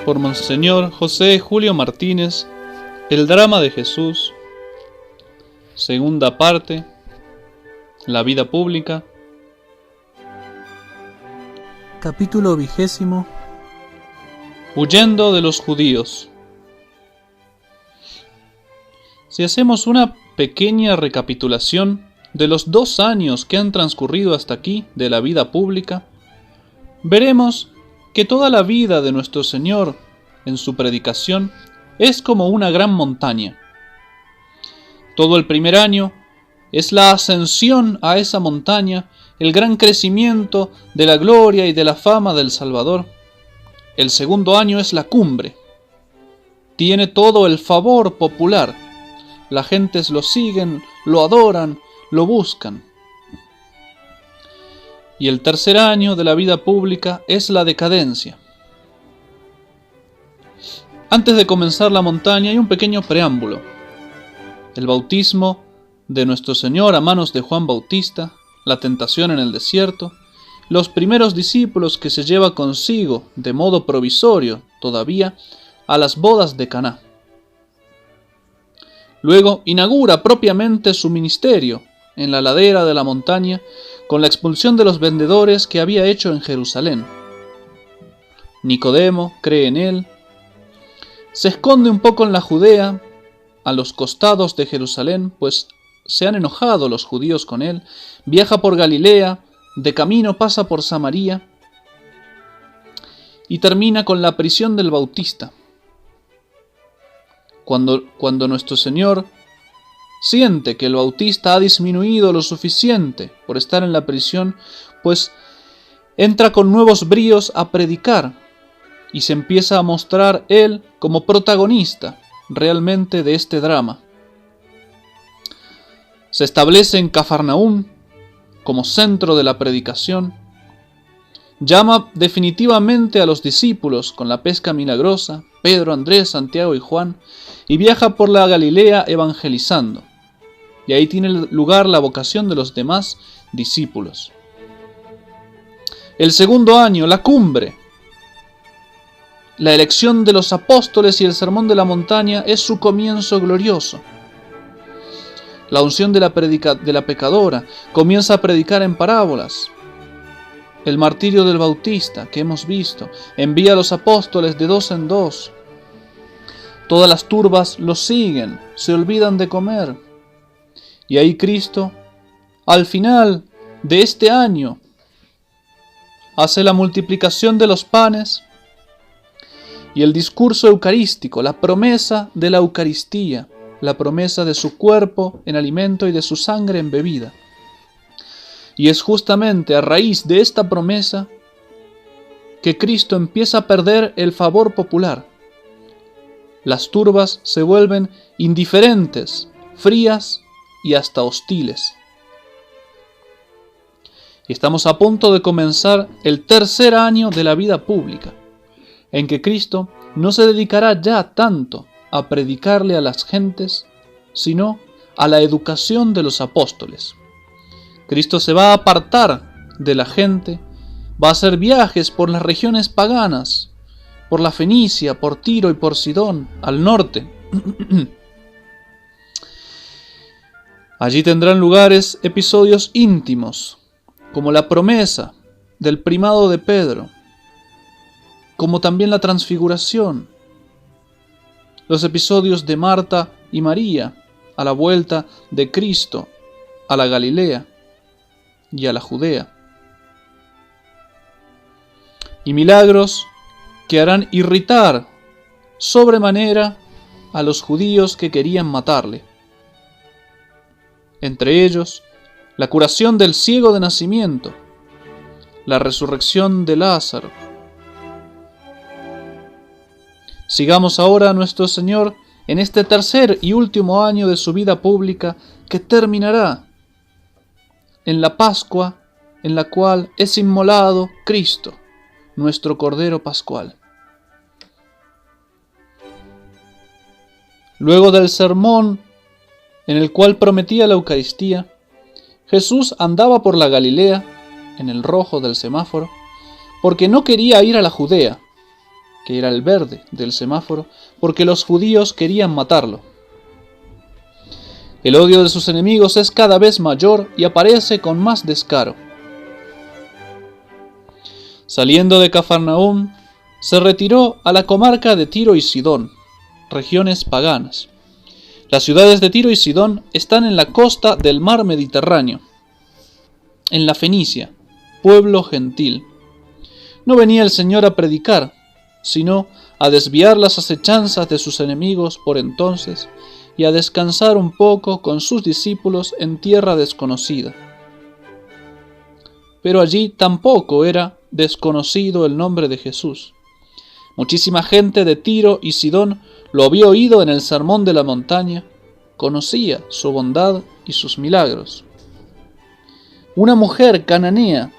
por Monseñor José Julio Martínez, El drama de Jesús, segunda parte, la vida pública. Capítulo 20. Huyendo de los judíos. Si hacemos una pequeña recapitulación de los 2 años que han transcurrido hasta aquí de la vida pública, veremos que toda la vida de nuestro Señor en su predicación es como una gran montaña. Todo el primer año es la ascensión a esa montaña, el gran crecimiento de la gloria y de la fama del Salvador. El segundo año es la cumbre. Tiene todo el favor popular. Las gentes lo siguen, lo adoran, lo buscan. Y el tercer año de la vida pública es la decadencia. Antes de comenzar la montaña hay un pequeño preámbulo. El bautismo de nuestro Señor a manos de Juan Bautista, la tentación en el desierto, los primeros discípulos que se lleva consigo de modo provisorio todavía a las bodas de Caná. Luego inaugura propiamente su ministerio en la ladera de la montaña con la expulsión de los vendedores que había hecho en Jerusalén. Nicodemo cree en él. Se esconde un poco en la Judea, a los costados de Jerusalén, pues se han enojado los judíos con él. Viaja por Galilea, de camino pasa por Samaria y termina con la prisión del Bautista. Cuando nuestro Señor siente que el Bautista ha disminuido lo suficiente por estar en la prisión, pues entra con nuevos bríos a predicar y se empieza a mostrar él como protagonista realmente de este drama. Se establece en Cafarnaúm como centro de la predicación, llama definitivamente a los discípulos con la pesca milagrosa, Pedro, Andrés, Santiago y Juan, y viaja por la Galilea evangelizando. Y ahí tiene lugar la vocación de los demás discípulos. El segundo año, la cumbre, la elección de los apóstoles y el sermón de la montaña es su comienzo glorioso. La unción de la pecadora comienza a predicar en parábolas. El martirio del Bautista que hemos visto envía a los apóstoles de 2 en 2. Todas las turbas lo siguen, se olvidan de comer. Y ahí Cristo, al final de este año, hace la multiplicación de los panes y el discurso eucarístico, la promesa de la Eucaristía, la promesa de su cuerpo en alimento y de su sangre en bebida. Y es justamente a raíz de esta promesa que Cristo empieza a perder el favor popular. Las turbas se vuelven indiferentes, frías y hasta hostiles. Y estamos a punto de comenzar el tercer año de la vida pública, en que Cristo no se dedicará ya tanto a predicarle a las gentes, sino a la educación de los apóstoles. Cristo se va a apartar de la gente, va a hacer viajes por las regiones paganas, por la Fenicia, por Tiro y por Sidón, al norte. Allí tendrán lugares episodios íntimos, como la promesa del primado de Pedro, como también la transfiguración, los episodios de Marta y María a la vuelta de Cristo a la Galilea y a la Judea, y milagros que harán irritar sobremanera a los judíos que querían matarle. Entre ellos, la curación del ciego de nacimiento, la resurrección de Lázaro. Sigamos ahora a nuestro Señor en este tercer y último año de su vida pública que terminará en la Pascua en la cual es inmolado Cristo, nuestro Cordero Pascual. Luego del sermón en el cual prometía la Eucaristía, Jesús andaba por la Galilea, en el rojo del semáforo, porque no quería ir a la Judea, que era el verde del semáforo, porque los judíos querían matarlo. El odio de sus enemigos es cada vez mayor y aparece con más descaro. Saliendo de Cafarnaúm, se retiró a la comarca de Tiro y Sidón, regiones paganas. Las ciudades de Tiro y Sidón están en la costa del mar Mediterráneo, en la Fenicia, pueblo gentil. No venía el Señor a predicar, sino a desviar las acechanzas de sus enemigos por entonces y a descansar un poco con sus discípulos en tierra desconocida. Pero allí tampoco era desconocido el nombre de Jesús. Muchísima gente de Tiro y Sidón lo había oído en el sermón de la montaña, conocía su bondad y sus milagros. Una mujer cananea,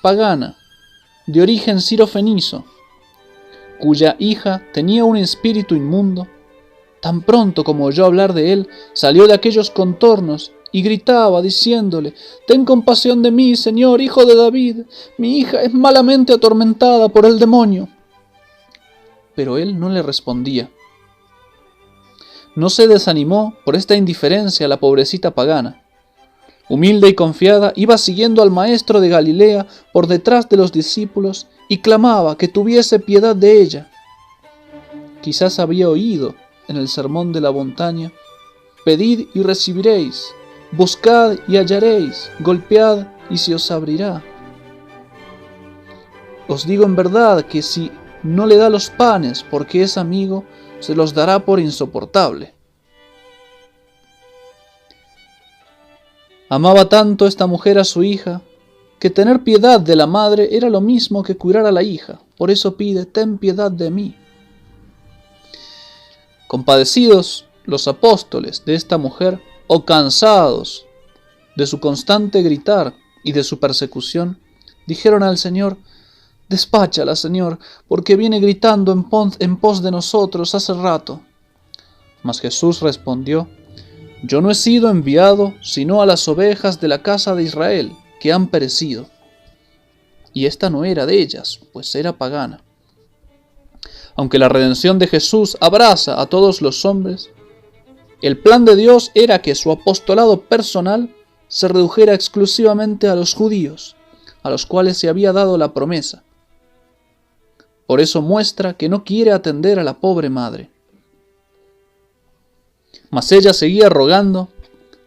pagana, de origen sirofenizo, cuya hija tenía un espíritu inmundo, tan pronto como oyó hablar de él, salió de aquellos contornos y gritaba diciéndole: «Ten compasión de mí, Señor, hijo de David, mi hija es malamente atormentada por el demonio». Pero él no le respondía. No se desanimó por esta indiferencia la pobrecita pagana. Humilde y confiada, iba siguiendo al maestro de Galilea por detrás de los discípulos y clamaba que tuviese piedad de ella. Quizás había oído en el sermón de la montaña: «Pedid y recibiréis, buscad y hallaréis, golpead y se os abrirá». Os digo en verdad que si no le da los panes porque es amigo, se los dará por insoportable. Amaba tanto esta mujer a su hija, que tener piedad de la madre era lo mismo que curar a la hija. Por eso pide: «Ten piedad de mí». Compadecidos los apóstoles de esta mujer, o cansados de su constante gritar y de su persecución, dijeron al Señor: «Despáchala, Señor, porque viene gritando en pos de nosotros hace rato». Mas Jesús respondió: «Yo no he sido enviado sino a las ovejas de la casa de Israel, que han perecido». Y esta no era de ellas, pues era pagana. Aunque la redención de Jesús abraza a todos los hombres, el plan de Dios era que su apostolado personal se redujera exclusivamente a los judíos, a los cuales se había dado la promesa. Por eso muestra que no quiere atender a la pobre madre. Mas ella seguía rogando,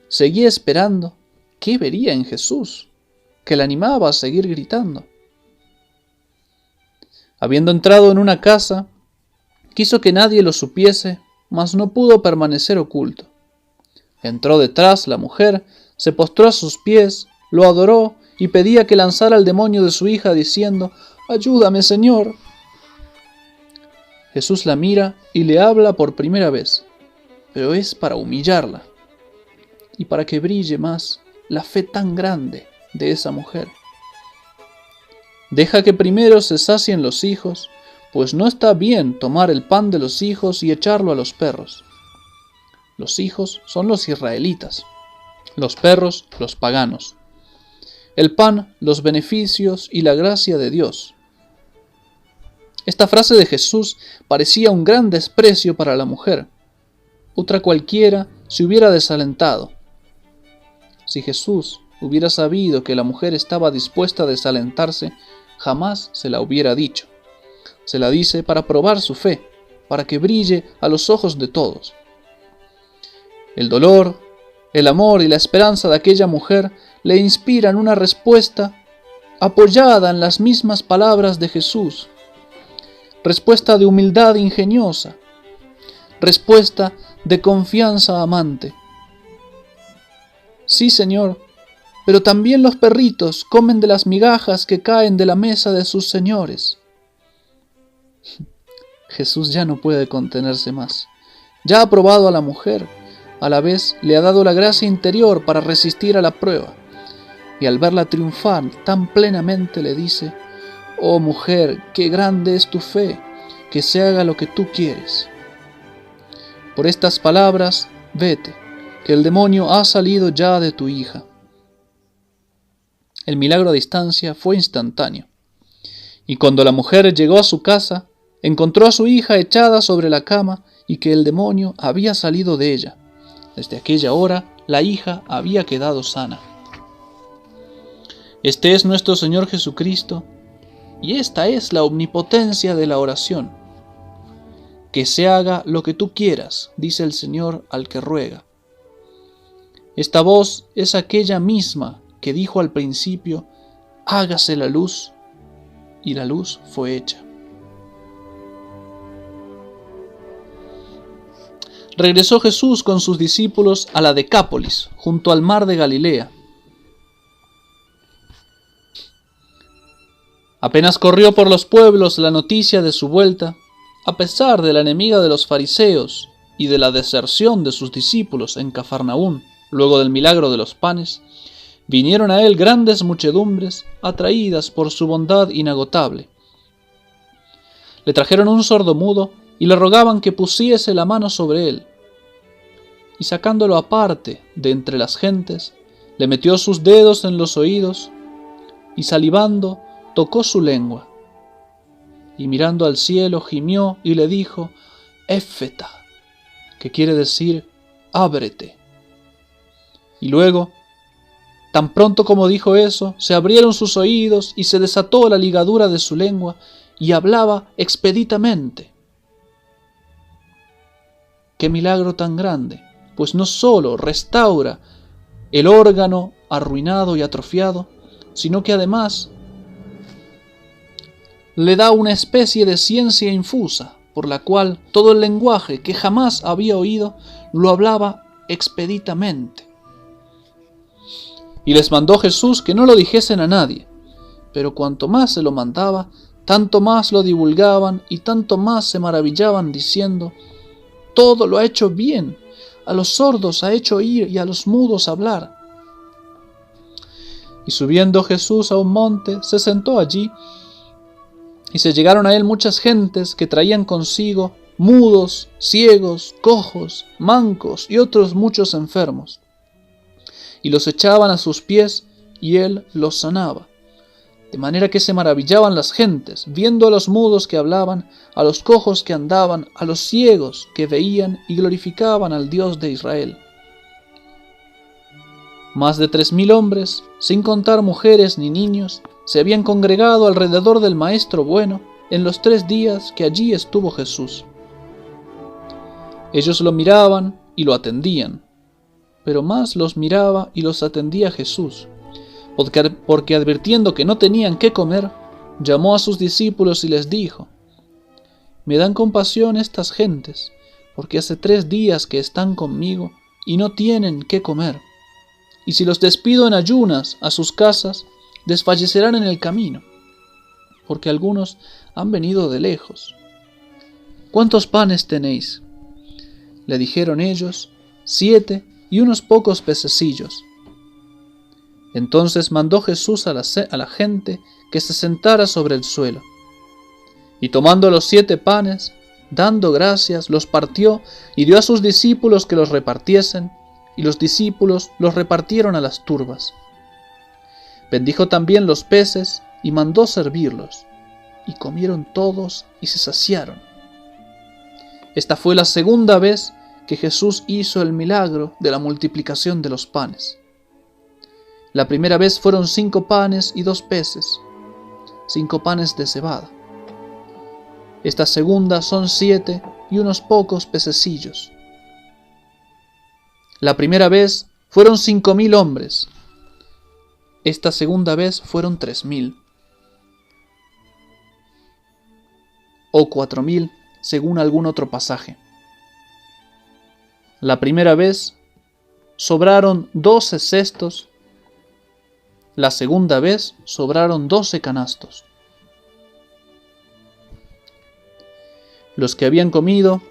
seguía esperando. ¿Qué vería en Jesús que la animaba a seguir gritando? Habiendo entrado en una casa, quiso que nadie lo supiese, mas no pudo permanecer oculto. Entró detrás la mujer, se postró a sus pies, lo adoró y pedía que lanzara al demonio de su hija, diciendo: «Ayúdame, Señor». Jesús la mira y le habla por primera vez, pero es para humillarla y para que brille más la fe tan grande de esa mujer. Deja que primero se sacien los hijos, pues no está bien tomar el pan de los hijos y echarlo a los perros. Los hijos son los israelitas, los perros los paganos. El pan, los beneficios y la gracia de Dios. Esta frase de Jesús parecía un gran desprecio para la mujer. Otra cualquiera se hubiera desalentado. Si Jesús hubiera sabido que la mujer estaba dispuesta a desalentarse, jamás se la hubiera dicho. Se la dice para probar su fe, para que brille a los ojos de todos. El dolor, el amor y la esperanza de aquella mujer le inspiran una respuesta apoyada en las mismas palabras de Jesús. Respuesta de humildad ingeniosa, respuesta de confianza amante. Sí, Señor, pero también los perritos comen de las migajas que caen de la mesa de sus señores. Jesús ya no puede contenerse más. Ya ha probado a la mujer, a la vez le ha dado la gracia interior para resistir a la prueba, y al verla triunfar tan plenamente le dice: «Oh mujer, qué grande es tu fe, que se haga lo que tú quieres». Por estas palabras, vete, que el demonio ha salido ya de tu hija. El milagro a distancia fue instantáneo, y cuando la mujer llegó a su casa, encontró a su hija echada sobre la cama y que el demonio había salido de ella. Desde aquella hora la hija había quedado sana. Este es nuestro Señor Jesucristo, y esta es la omnipotencia de la oración. Que se haga lo que tú quieras, dice el Señor al que ruega. Esta voz es aquella misma que dijo al principio: hágase la luz, y la luz fue hecha. Regresó Jesús con sus discípulos a la Decápolis, junto al mar de Galilea. Apenas corrió por los pueblos la noticia de su vuelta, a pesar de la enemiga de los fariseos y de la deserción de sus discípulos en Cafarnaún, luego del milagro de los panes, vinieron a él grandes muchedumbres, atraídas por su bondad inagotable. Le trajeron un sordomudo y le rogaban que pusiese la mano sobre él. Y sacándolo aparte de entre las gentes, le metió sus dedos en los oídos y salivando tocó su lengua. Y mirando al cielo gimió y le dijo: Éfeta, que quiere decir ábrete. Y luego, tan pronto como dijo eso, se abrieron sus oídos y se desató la ligadura de su lengua y hablaba expeditamente. ¡Qué milagro tan grande! Pues no sólo restaura el órgano arruinado y atrofiado, sino que además le da una especie de ciencia infusa, por la cual todo el lenguaje que jamás había oído lo hablaba expeditamente. Y les mandó Jesús que no lo dijesen a nadie, pero cuanto más se lo mandaba, tanto más lo divulgaban y tanto más se maravillaban diciendo: todo lo ha hecho bien, a los sordos ha hecho oír y a los mudos hablar. Y subiendo Jesús a un monte, se sentó allí, y se llegaron a él muchas gentes que traían consigo mudos, ciegos, cojos, mancos y otros muchos enfermos. Y los echaban a sus pies, y él los sanaba. De manera que se maravillaban las gentes, viendo a los mudos que hablaban, a los cojos que andaban, a los ciegos que veían, y glorificaban al Dios de Israel. Más de 3,000 hombres, sin contar mujeres ni niños, se habían congregado alrededor del Maestro bueno en los 3 días que allí estuvo Jesús. Ellos lo miraban y lo atendían, pero más los miraba y los atendía Jesús, porque advirtiendo que no tenían qué comer, llamó a sus discípulos y les dijo: Me dan compasión estas gentes, porque hace 3 días que están conmigo y no tienen qué comer. Y si los despido en ayunas a sus casas, desfallecerán en el camino, porque algunos han venido de lejos. ¿Cuántos panes tenéis? Le dijeron ellos: 7 y unos pocos pececillos. Entonces mandó Jesús a la gente que se sentara sobre el suelo. Y tomando los 7 panes, dando gracias, los partió y dio a sus discípulos que los repartiesen, y los discípulos los repartieron a las turbas. Bendijo también los peces y mandó servirlos, y comieron todos y se saciaron. Esta fue la segunda vez que Jesús hizo el milagro de la multiplicación de los panes. La primera vez fueron 5 panes y 2 peces, 5 panes de cebada. Esta segunda son 7 y unos pocos pececillos. La primera vez fueron 5,000 hombres. Esta segunda vez fueron 3,000. O 4,000, según algún otro pasaje. La primera vez sobraron 12 cestos. La segunda vez sobraron 12 canastos. Los que habían comido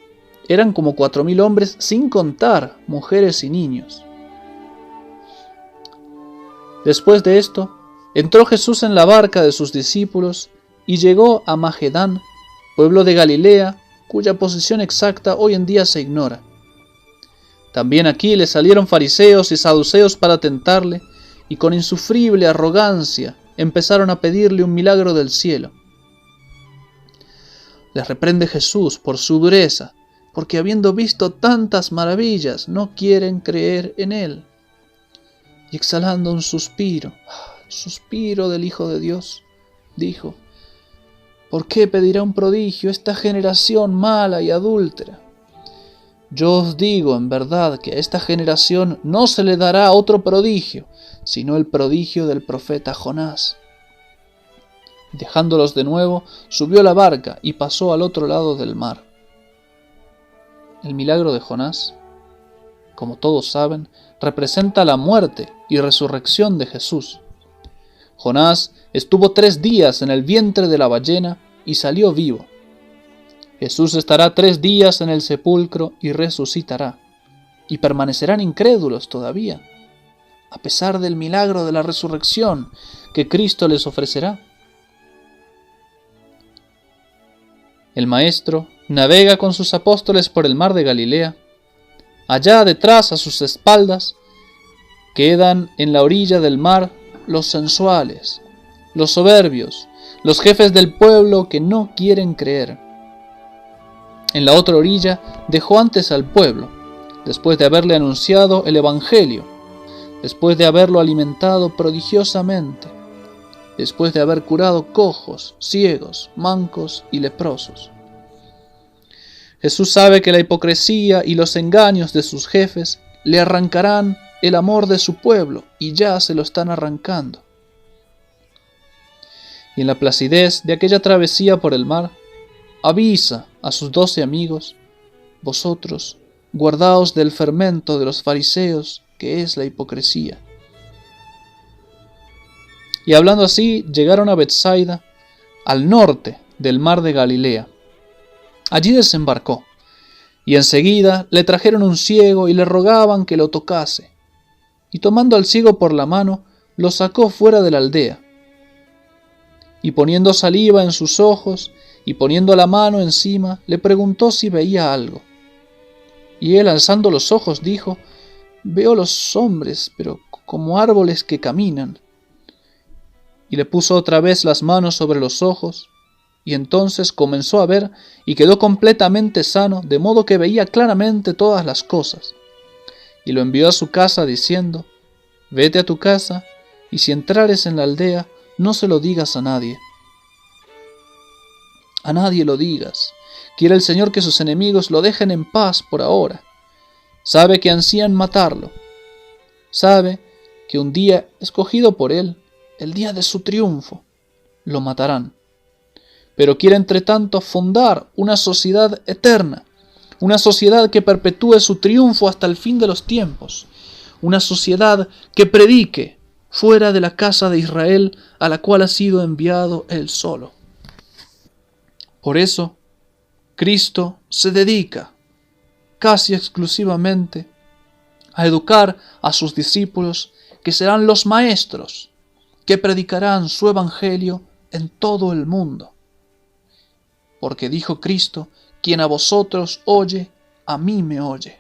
eran como 4,000 hombres, sin contar mujeres y niños. Después de esto, entró Jesús en la barca de sus discípulos y llegó a Magedán, pueblo de Galilea, cuya posición exacta hoy en día se ignora. También aquí le salieron fariseos y saduceos para tentarle, y con insufrible arrogancia empezaron a pedirle un milagro del cielo. Les reprende Jesús por su dureza, porque habiendo visto tantas maravillas, no quieren creer en Él. Y exhalando un suspiro, suspiro del Hijo de Dios, dijo: ¿por qué pedirá un prodigio esta generación mala y adúltera? Yo os digo en verdad que a esta generación no se le dará otro prodigio, sino el prodigio del profeta Jonás. Dejándolos de nuevo, subió a la barca y pasó al otro lado del mar. El milagro de Jonás, como todos saben, representa la muerte y resurrección de Jesús. Jonás estuvo 3 días en el vientre de la ballena y salió vivo. Jesús estará 3 días en el sepulcro y resucitará, y permanecerán incrédulos todavía, a pesar del milagro de la resurrección que Cristo les ofrecerá. El Maestro navega con sus apóstoles por el mar de Galilea. Allá detrás, a sus espaldas, quedan en la orilla del mar los sensuales, los soberbios, los jefes del pueblo que no quieren creer. En la otra orilla dejó antes al pueblo, después de haberle anunciado el Evangelio, después de haberlo alimentado prodigiosamente, después de haber curado cojos, ciegos, mancos y leprosos. Jesús sabe que la hipocresía y los engaños de sus jefes le arrancarán el amor de su pueblo, y ya se lo están arrancando. Y en la placidez de aquella travesía por el mar, avisa a sus 12 amigos: vosotros guardaos del fermento de los fariseos, que es la hipocresía. Y hablando así, llegaron a Betsaida, al norte del mar de Galilea. Allí desembarcó, y enseguida le trajeron un ciego y le rogaban que lo tocase. Y tomando al ciego por la mano, lo sacó fuera de la aldea. Y poniendo saliva en sus ojos, y poniendo la mano encima, le preguntó si veía algo. Y él, alzando los ojos, dijo: veo los hombres, pero como árboles que caminan. Y le puso otra vez las manos sobre los ojos, y entonces comenzó a ver, y quedó completamente sano, de modo que veía claramente todas las cosas. Y lo envió a su casa diciendo: vete a tu casa, y si entrares en la aldea, no se lo digas a nadie. A nadie lo digas. Quiere el Señor que sus enemigos lo dejen en paz por ahora. Sabe que ansían matarlo. Sabe que un día escogido por él, el día de su triunfo, lo matarán. Pero quiere entre tanto fundar una sociedad eterna, una sociedad que perpetúe su triunfo hasta el fin de los tiempos, una sociedad que predique fuera de la casa de Israel, a la cual ha sido enviado él solo. Por eso, Cristo se dedica casi exclusivamente a educar a sus discípulos, que serán los maestros que predicarán su evangelio en todo el mundo. Porque dijo Cristo: quien a vosotros oye, a mí me oye.